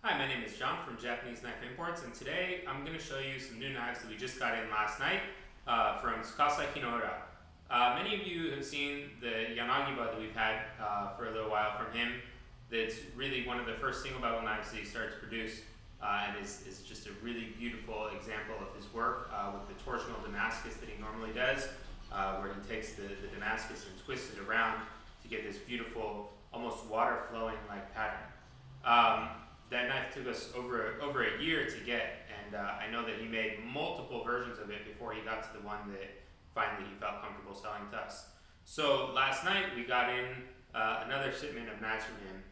Hi, my name is John from Japanese Knife Imports, and today I'm going to show you some new knives that we just got in last night from Tsukasa Hinoura. Many of you have seen the Yanagiba that we've had for a little while from him. That's really one of the first single bevel knives that he started to produce, and is just a really beautiful example of his work with the torsional Damascus that he normally does, where he takes the Damascus and twists it around to get this beautiful, almost water flowing like pattern. That knife took us over a year to get, and I know that he made multiple versions of it before he got to the one that finally he felt comfortable selling to us. So last night we got in another shipment of knives from him,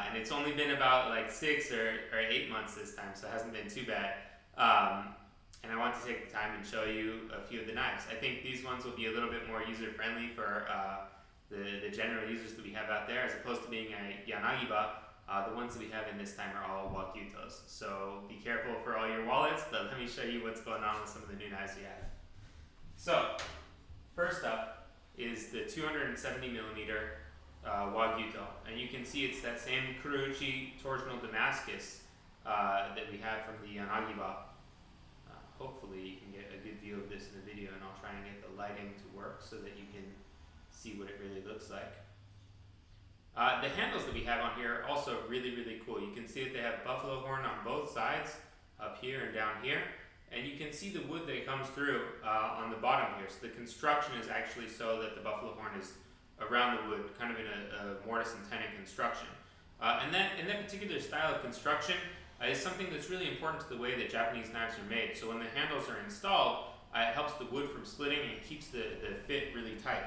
and it's only been about like 6 or 8 months this time, so it hasn't been too bad. And I want to take the time and show you a few of the knives. I think these ones will be a little bit more user-friendly for the general users that we have out there, as opposed to being a Yanagiba. The ones that we have in this time are all Wa-Gyutos. So be careful for all your wallets, but let me show you what's going on with some of the new knives we have. So, first up is the 270 millimeter Wa-Gyuto. And you can see it's that same Kurouchi torsional Damascus that we have from the Yanagiba. Hopefully you can get a good view of this in the video, and I'll try and get the lighting to work so that you can see what it really looks like. The handles that we have on here are also really, really cool. You can see that they have buffalo horn on both sides, up here and down here. And you can see the wood that comes through on the bottom here. So the construction is actually so that the buffalo horn is around the wood, kind of in a mortise and tenon construction. And that particular style of construction is something that's really important to the way that Japanese knives are made. So when the handles are installed, it helps the wood from splitting and keeps the fit really tight.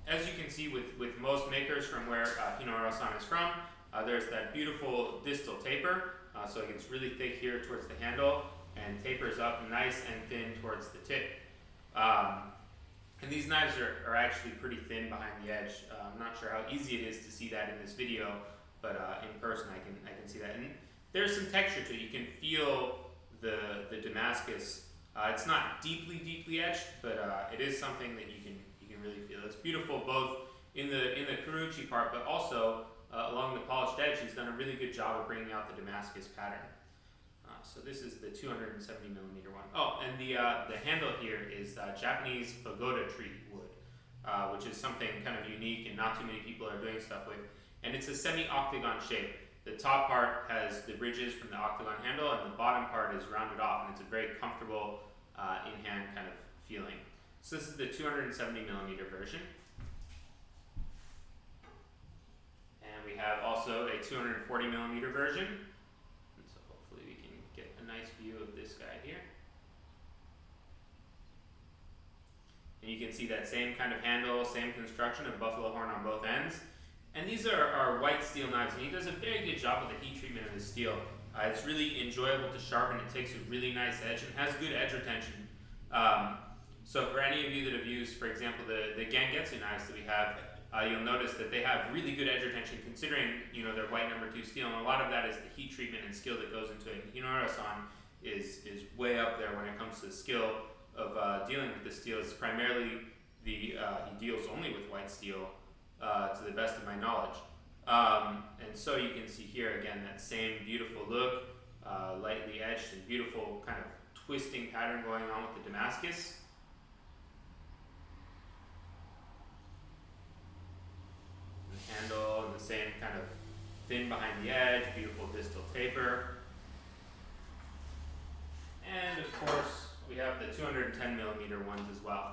As you can see with most makers from where Hinoura-san is from, there's that beautiful distal taper, so it gets really thick here towards the handle and tapers up nice and thin towards the tip. And these knives are actually pretty thin behind the edge. I'm not sure how easy it is to see that in this video, but in person I can see that. And there's some texture to it. You can feel the Damascus. It's not deeply etched, but it is something that you can really feel. It's beautiful both in the Kurouchi part, but also along the polished edge. He's done a really good job of bringing out the Damascus pattern. So this is the 270 millimeter one. Oh, and the handle here is Japanese pagoda tree wood, which is something kind of unique and not too many people are doing stuff with. And it's a semi-octagon shape. The top part has the ridges from the octagon handle, and the bottom part is rounded off, and it's a very comfortable in-hand kind of feeling. So this is the 270 millimeter version. And we have also a 240 millimeter version. And so hopefully we can get a nice view of this guy here. And you can see that same kind of handle, same construction of buffalo horn on both ends. And these are white steel knives, and he does a very good job with the heat treatment of the steel. It's really enjoyable to sharpen. It takes a really nice edge and has good edge retention. So for any of you that have used, for example, the Gengetsu knives that we have, you'll notice that they have really good edge retention considering, they're white number 2 steel, and a lot of that is the heat treatment and skill that goes into it. And Hinoura-san is way up there when it comes to the skill of dealing with the steel. It's primarily he deals only with white steel, to the best of my knowledge. And so you can see here again that same beautiful look, lightly etched and beautiful kind of twisting pattern going on with the Damascus. Handle and the same kind of thin behind the edge, beautiful distal taper. And of course, we have the 210 millimeter ones as well.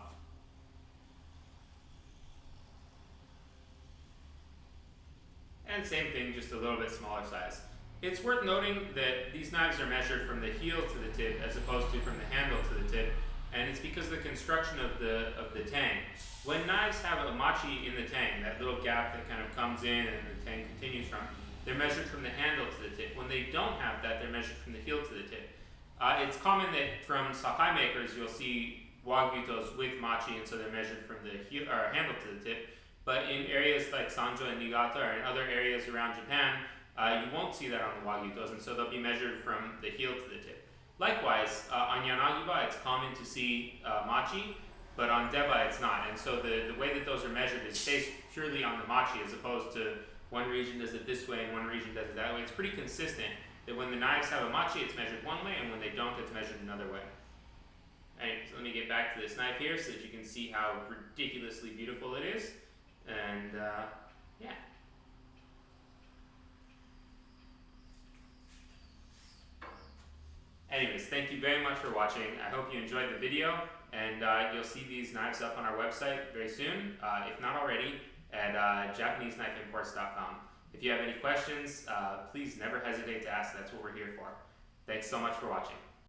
And same thing, just a little bit smaller size. It's worth noting that these knives are measured from the heel to the tip as opposed to from the handle to the tip, and it's because of the construction of the tang. When knives have a machi in the tang, that little gap that kind of comes in and the tang continues from, they're measured from the handle to the tip. When they don't have that, they're measured from the heel to the tip. It's common that from Sakai makers, you'll see Wa-Gyutos with machi, and so they're measured from the heel, or handle to the tip. But in areas like Sanjo and Niigata, or in other areas around Japan, you won't see that on the Wa-Gyutos, and so they'll be measured from the heel to the tip. Likewise, on Yanagiba, it's common to see machi, but on Deba it's not. And so the way that those are measured is based purely on the machi as opposed to one region does it this way and one region does it that way. It's pretty consistent that when the knives have a machi, it's measured one way, and when they don't, it's measured another way. Alright, so let me get back to this knife here so that you can see how ridiculously beautiful it is. And yeah. Anyways, thank you very much for watching. I hope you enjoyed the video, and you'll see these knives up on our website very soon, if not already, at JapaneseKnifeImports.com. If you have any questions, please never hesitate to ask. That's what we're here for. Thanks so much for watching.